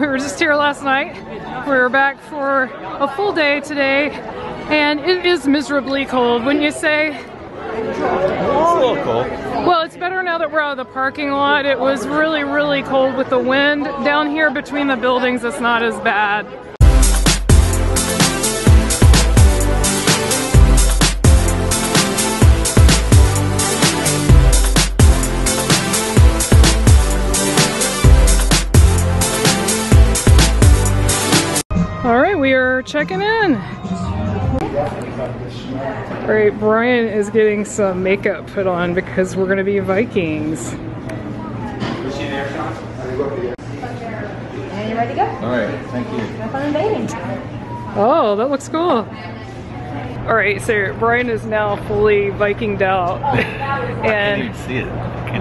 We were just here last night. We were back for a full day today, and it is miserably cold, wouldn't you say? It's a little cold. Well, it's better now that we're out of the parking lot. It was really, really cold with the wind. Down here between the buildings, it's not as bad. All right, we are checking in. All right, Brian is getting some makeup put on because we're gonna be Vikings. And you ready to go? All right, thank you. Have fun invading. Oh, that looks cool. All right, so Brian is now fully Vikinged out. And I can't even see it.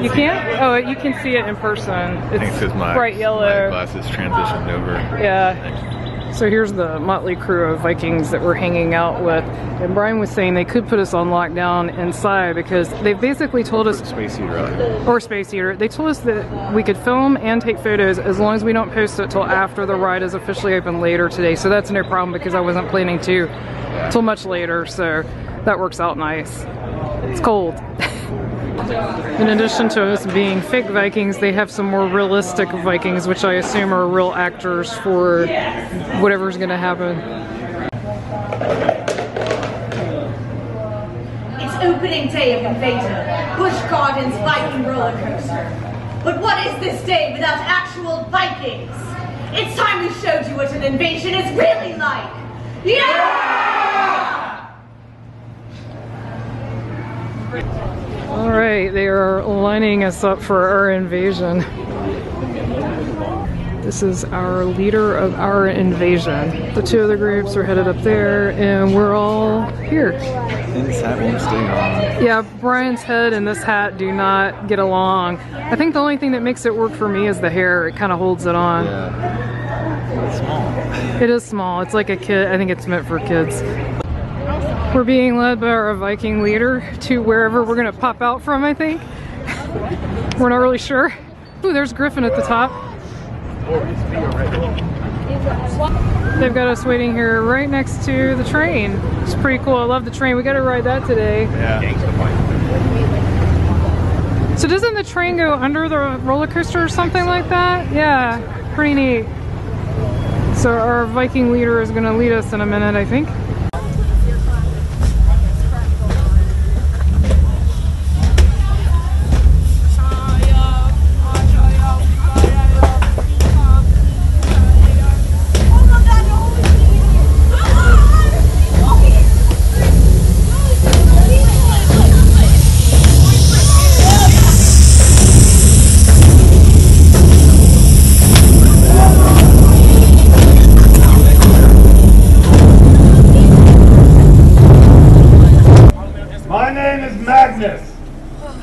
you can't? Oh, you can see it in person. I think it's because my bright yellow. my glasses transitioned over. Yeah. So here's the motley crew of Vikings that we're hanging out with. And Brian was saying they could put us on lockdown inside because they've basically told us... Space Heater on. Or Space Heater. They told us that we could film and take photos as long as we don't post it till after the ride is officially open later today. So that's no problem because I wasn't planning to till much later. So that works out nice. It's cold. In addition to us being fake Vikings, they have some more realistic Vikings, which I assume are real actors for whatever's going to happen. It's opening day of Invader, Busch Gardens Viking roller coaster. But what is this day without actual Vikings? It's time we showed you what an invasion is really like. Yeah! All right, they are lining us up for our invasion. This is our leader of our invasion. The two other groups are headed up there, and we're all here. And this hat won't stay on. Yeah, Brian's head and this hat do not get along. I think the only thing that makes it work for me is the hair. It kind of holds it on. Yeah. It's small. It is small. It's like a kid. I think it's meant for kids. We're being led by our Viking leader to wherever we're gonna pop out from, I think. We're not really sure. Ooh, there's Griffin at the top. They've got us waiting here right next to the train. It's pretty cool. I love the train. We gotta ride that today. Yeah. So doesn't the train go under the roller coaster or something like that? Yeah, pretty neat. So our Viking leader is gonna lead us in a minute, I think.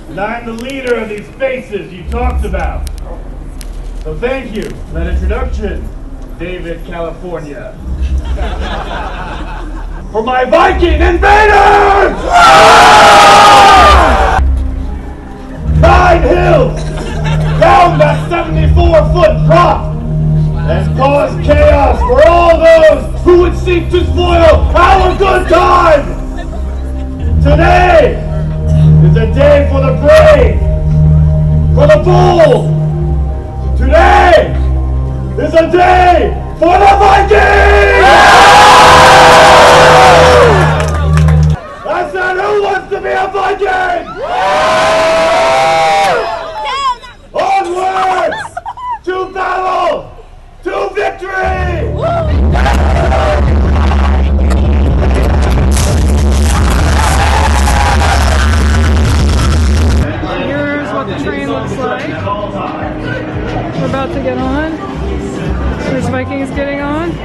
And I'm the leader of these faces you talked about. So thank you for that introduction, David, California. For my Viking invaders! 9 hills down that 74-foot drop and cause chaos for all those who would seek to spoil our good time! Today is a day for the brave, for the bold. Today is a day for the Vikings! I said, who wants to be a Viking? Onwards to battle, to victory! We're about to get on. There's Vikings getting on.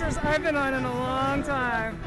coasters I've been on in a long time.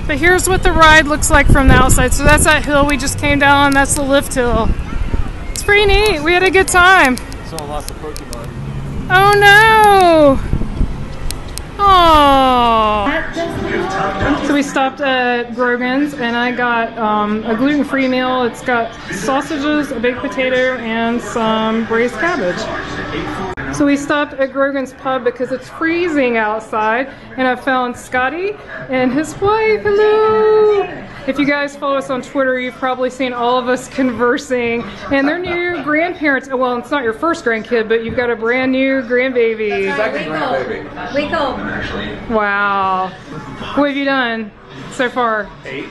But here's what the ride looks like from the outside. So that's that hill we just came down on. That's the lift hill. It's pretty neat. We had a good time. Saw lots of Pokemon. Oh no! Oh. So we stopped at Grogan's and I got a gluten-free meal. It's got sausages, a baked potato, and some braised cabbage. So we stopped at Grogan's Pub because it's freezing outside, and I found Scotty and his wife. Hello! If you guys follow us on Twitter, you've probably seen all of us conversing, and their new grandparents. Well, it's not your first grandkid, but you've got a brand new grandbaby. Second grandbaby. Waco. Wow. What have you done so far? 8.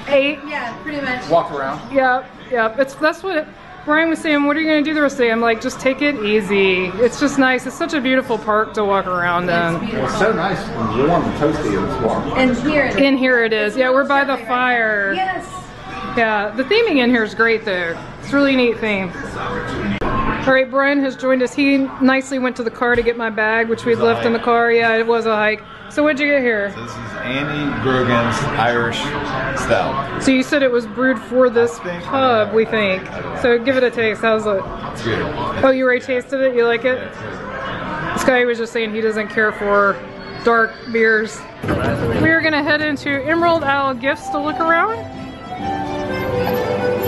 8? Yeah, pretty much. Walk around. Yep, yep. That's what Brian was saying. What are you going to do the rest of the day? I'm like, just take it easy. It's just nice. It's such a beautiful park to walk around in. It's so nice and warm and toasty and warm. And here it is. In here it is. Yeah, we're by the fire. Yes. Yeah, the theming in here is great though. It's a really neat theme. All right, Brian has joined us. He nicely went to the car to get my bag, which we'd left in the car. Yeah, it was a hike. So what'd you get here? This is Annie Grogan's Irish Stout. So you said it was brewed for this pub, we think. So give it a taste. How's it? It's good. Oh, you already tasted it? You like it? This guy was just saying he doesn't care for dark beers. We are gonna head into Emerald Isle Gifts to look around.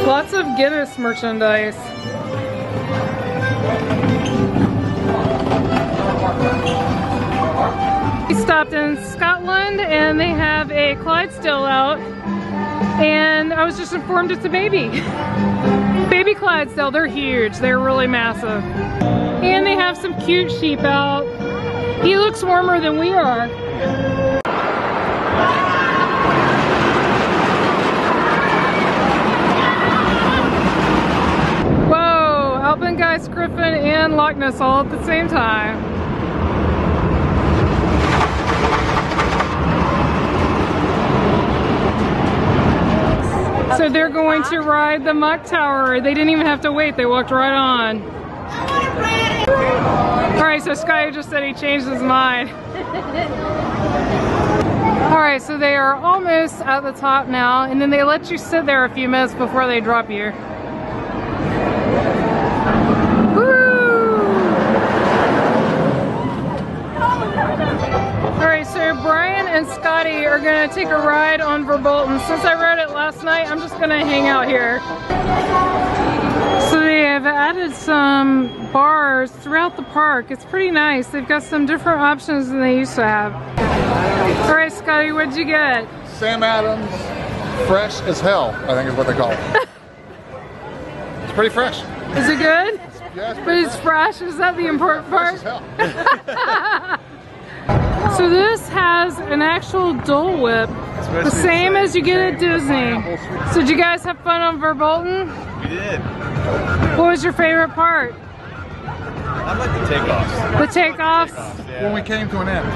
Lots of Guinness merchandise. We stopped in Scotland and they have a Clydesdale out, and I was just informed it's a baby. Baby Clydesdale, they're huge, they're really massive. And they have some cute sheep out. He looks warmer than we are. Whoa, Alpengeist Griffin and Loch Ness all at the same time. So they're going to ride the Muck Tower. They didn't even have to wait, they walked right on. Alright, so Sky just said he changed his mind. Alright, so they are almost at the top now, and then they let you sit there a few minutes before they drop you. Alright, so Brian and Scotty are going to take a ride on Verbolten. Since I rode it last night, I'm just going to hang out here. So they have added some bars throughout the park. It's pretty nice. They've got some different options than they used to have. Alright, Scotty, what'd you get? Sam Adams Fresh as Hell, I think is what they call it. It's pretty fresh. Is it good? Yeah, it's But pretty it's fresh. Is that the important part? fresh as hell. So this has an actual Dole Whip, the same as you get at Disney. So did you guys have fun on Verbolten? We did. What was your favorite part? I like the takeoffs. The takeoffs? Yeah. When we came to an end.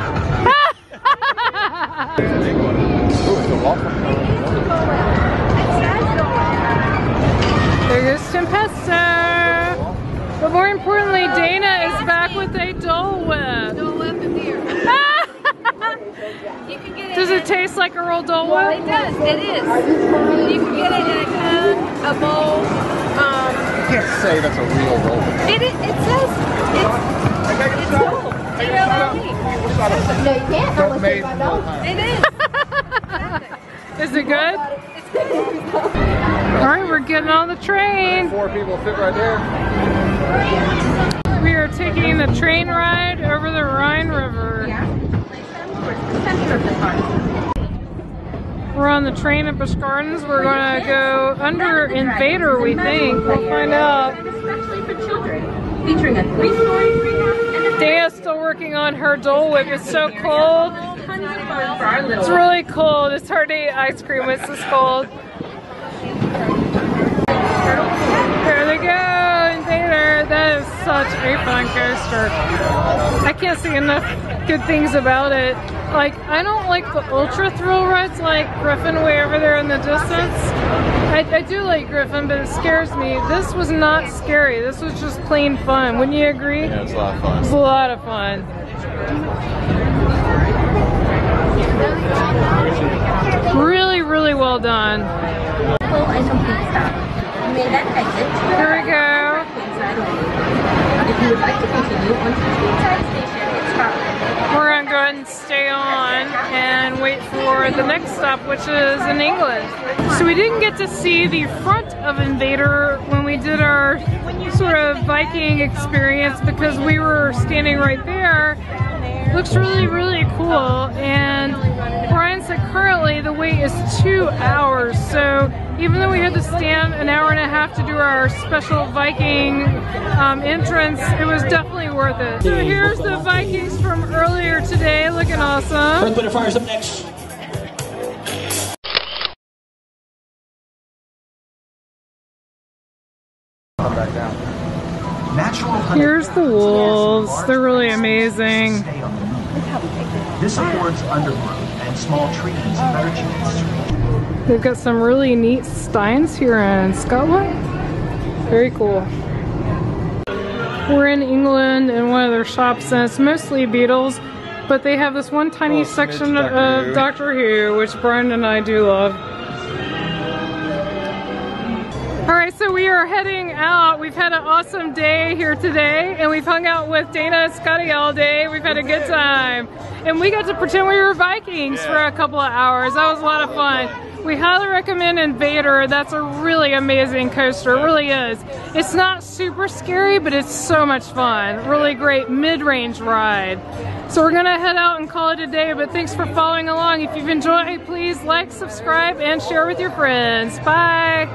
Big one. Ooh, it's a waffle. There goes Tempesto. But more importantly, Dana is back with a Dole Whip. Dole Whip is here. You can get it. Does it taste like a real Dole Whip? It does. It is. You can get it in a cone, a bowl. You can't say that's a real roll. It says it's Dole. D-O-L-E. No, you can't. Don't made from all time. It is. Is it good? It's good. All right, we're getting on the train. 4 people fit right there. We are taking a train ride over the Rhine River. We're on the train at Busch Gardens. We're going to go under Invader, we think. We'll find out. Especially for children. Featuring a 3-story treehouse. Dana's still working on her Dole Whip. It's so cold. For our little It's really cold. It's hard to eat ice cream when it's this cold. There they go, Invader. That is such a fun coaster. I can't say enough good things about it. Like, I don't like the ultra thrill rides like Griffin way over there in the distance. I do like Griffin, but it scares me. This was not scary. This was just plain fun. Wouldn't you agree? Yeah, it's a lot of fun. It's a lot of fun. Really, really well done. full and complete stop. You may then exit to the Here we go. right-hand side only. If you would like to continue onto the inside station, it's Scotland. We're gonna go ahead and stay on and wait for the next stop, which is in England. So we didn't get to see the front of Invader when we did our sort of Viking experience because we were standing right there. Looks really, really cool. And Brian said currently the wait is 2 hours. So even though we had to stand an hour and a half to do our special Viking entrance, it was definitely worth it. So here's the Vikings from earlier today, looking awesome. Earth, Wind & Fire's up next. Come back down. Here's the wolves. They're really amazing. This affords undergrowth and small trees a better chance. They've got some really neat steins here in Scotland. Very cool. We're in England in one of their shops, and it's mostly Beatles, but they have this one tiny section of Doctor Who, which Brian and I do love. Alright, so we are heading out. We've had an awesome day here today, and we've hung out with Dana and Scotty all day. We've had a good time. And we got to pretend we were Vikings for a couple of hours. That was a lot of fun. We highly recommend Invader. That's a really amazing coaster. It really is. It's not super scary, but it's so much fun. Really great mid-range ride. So we're gonna head out and call it a day, but thanks for following along. If you've enjoyed, please like, subscribe, and share with your friends. Bye!